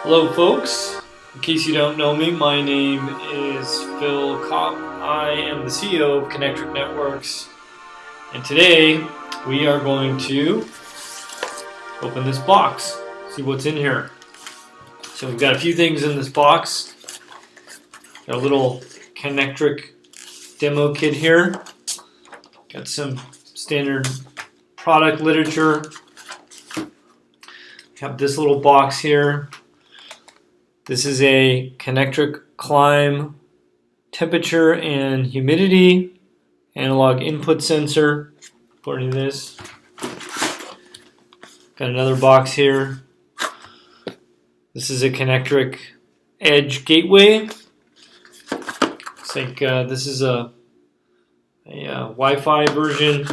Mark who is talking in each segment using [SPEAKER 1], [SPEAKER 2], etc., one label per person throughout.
[SPEAKER 1] Hello folks, in case you don't know me, my name is Phil Kopp. I am the CEO of Conectric Networks, and today we are going to open this box, see what's in here. So we've got a few things in this box. Got a little Conectric demo kit here. Got some standard product literature. Have this little box here. This is a Conectric Climb temperature and humidity analog input sensor. According to this, got another box here. This is a Conectric Edge gateway. Looks like this is a Wi-Fi version.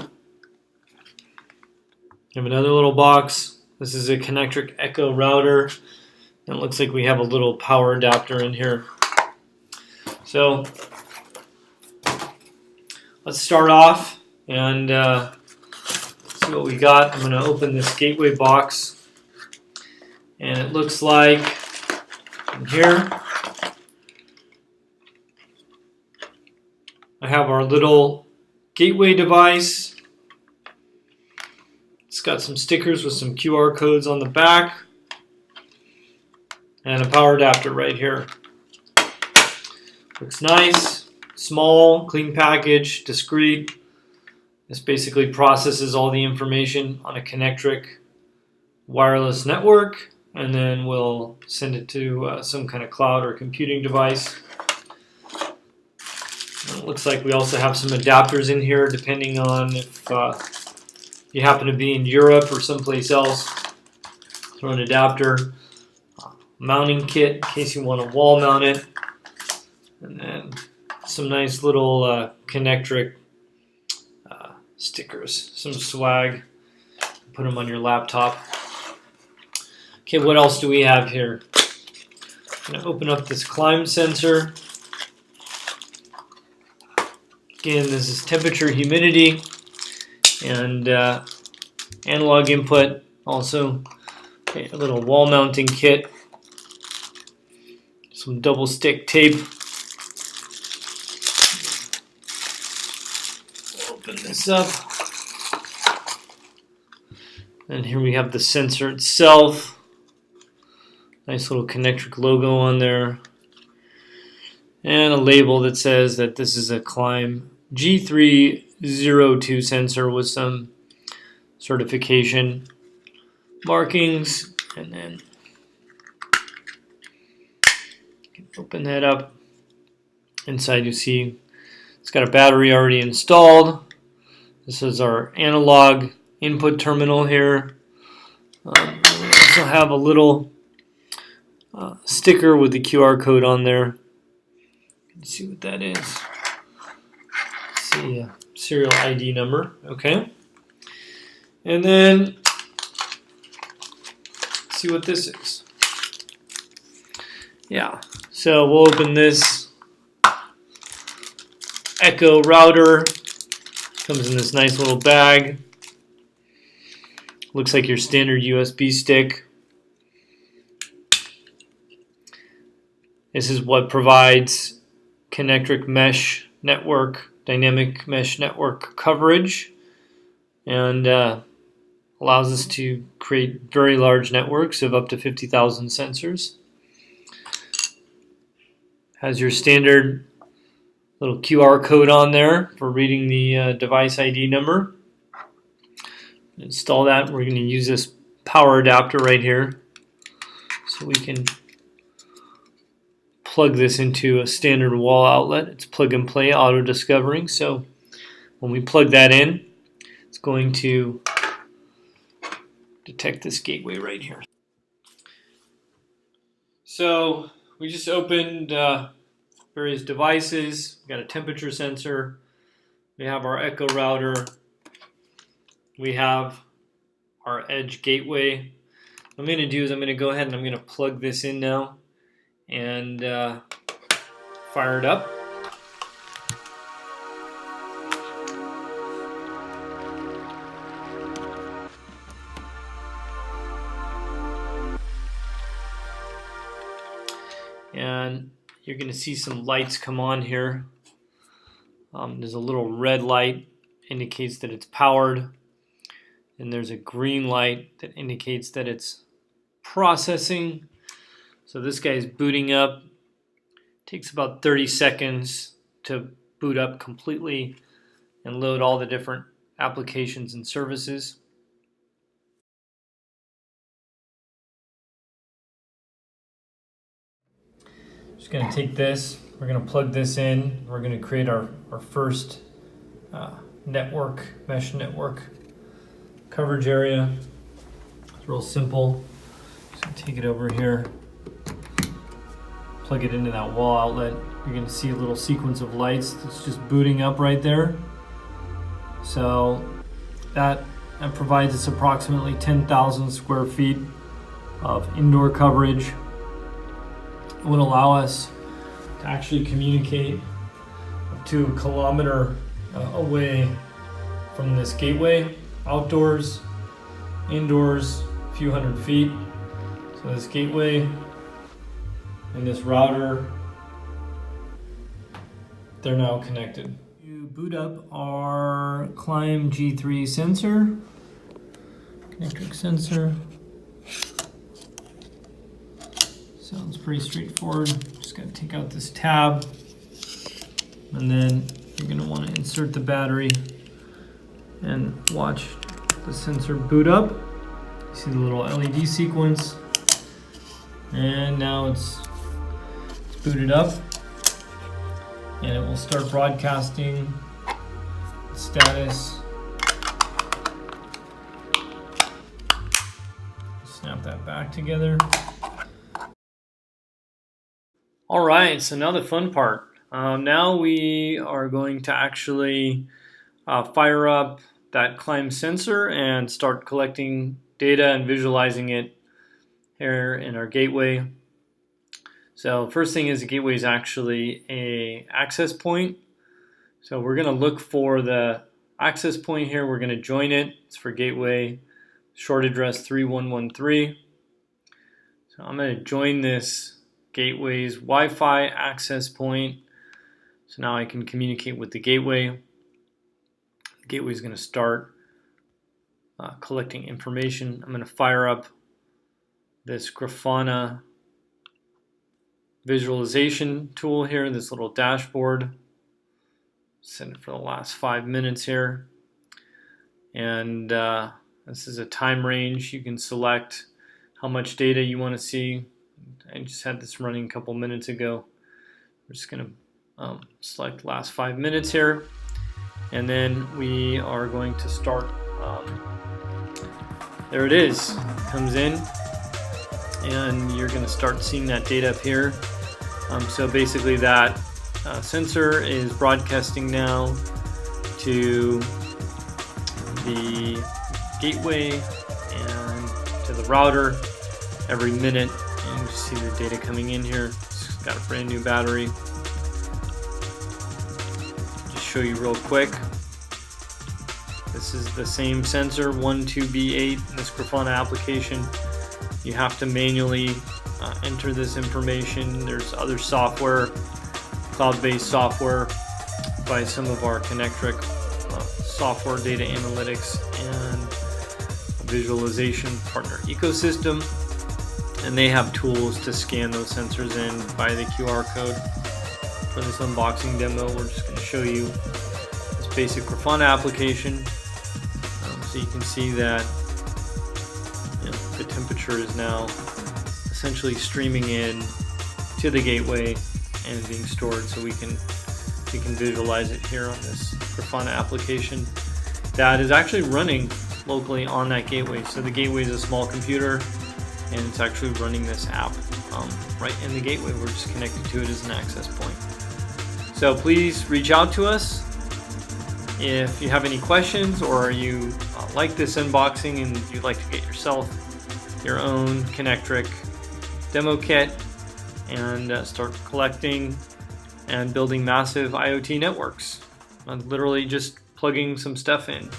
[SPEAKER 1] We have another little box. This is a Conectric Echo router. And it looks like we have a little power adapter in here. So let's start off and see what we got. I'm going to open this gateway box, and it looks like in here I have our little gateway device. It's got some stickers with some QR codes on the back. And a power adapter right here. Looks nice, small, clean package, discreet. This basically processes all the information on a Conectric wireless network, and then we'll send it to some kind of cloud or computing device. And it looks like we also have some adapters in here, depending on if you happen to be in Europe or someplace else. Throw an adapter. Mounting kit in case you want to wall mount it, and then some nice little Conectric stickers, some swag. Put them on your laptop. Okay, what else do we have here? I'm going to open up this climb sensor. Again, this is temperature, humidity, and analog input. Also, okay, a little wall mounting kit. Some double stick tape. Open this up. And here we have the sensor itself. Nice little Conectric logo on there. And a label that says that this is a Climb G302 sensor with some certification markings. And then open that up. Inside you see it's got a battery already installed. This is our analog input terminal here. We also have a little sticker with the QR code on there. Let's see what that is. Let's see, serial ID number. Okay. And then let's see what this is. Yeah. So we'll open this Echo router. Comes in this nice little bag. Looks like your standard USB stick. This is what provides Conectric mesh network, dynamic mesh network coverage, and allows us to create very large networks of up to 50,000 sensors. Has your standard little QR code on there for reading the device ID number. Install that. We're going to use this power adapter right here, so we can plug this into a standard wall outlet. It's plug and play auto discovering. So when we plug that in, it's going to detect this gateway right here. So we just opened various devices. We got a temperature sensor. We have our Echo router. We have our Edge gateway. What I'm going to do is I'm going to go ahead and I'm going to plug this in now and fire it up. and you're going to see some lights come on here. There's a little red light, indicates that it's powered, and there's a green light that indicates that it's processing. So this guy's booting up. Takes about 30 seconds to boot up completely and load all the different applications and services. Just going to take this, we're going to plug this in, we're going to create our first mesh network coverage area. It's real simple. Just going to take it over here, plug it into that wall outlet. You're going to see a little sequence of lights that's just booting up right there. So that provides us approximately 10,000 square feet of indoor coverage. It would allow us to actually communicate up to a kilometer away from this gateway, outdoors, indoors, a few hundred feet. So this gateway and this router, they're now connected. You boot up our Climb G3 sensor, Conectric sensor. Sounds pretty straightforward. Just gotta take out this tab, and then you're gonna want to insert the battery and watch the sensor boot up. You see the little LED sequence, and now it's booted up, and it will start broadcasting status. Snap that back together. All right, so now the fun part. Now we are going to actually fire up that Climb sensor and start collecting data and visualizing it here in our gateway. So first thing is the gateway is actually an access point. So we're going to look for the access point here. We're going to join it. It's for gateway short address 3113. So I'm going to join this gateway's Wi-Fi access point. So now I can communicate with the gateway. The gateway is going to start collecting information. I'm going to fire up this Grafana visualization tool here, this little dashboard. Set it for the last 5 minutes here. And this is a time range. You can select how much data you want to see. I just had this running a couple minutes ago. We're just going to select last 5 minutes here, and then we are going to start. There it is. It comes in, and you're going to start seeing that data up here. So basically, that sensor is broadcasting now to the gateway and to the router every minute. You can see the data coming in here. It's got a brand new battery. Just show you real quick. This is the same sensor, 12B8 in this Grafana application. You have to manually enter this information. There's other software, cloud-based software by some of our Conectric software data analytics and visualization partner ecosystem. And they have tools to scan those sensors in via the QR code. For this unboxing demo, we're just going to show you this basic Grafana application. So you can see that the temperature is now essentially streaming in to the gateway and being stored, so we can visualize it here on this Grafana application that is actually running locally on that gateway. So the gateway is a small computer, and it's actually running this app right in the gateway. We're just connected to it as an access point. So please reach out to us if you have any questions, or you like this unboxing and you'd like to get yourself your own Conectric demo kit and start collecting and building massive IoT networks. Literally just plugging some stuff in.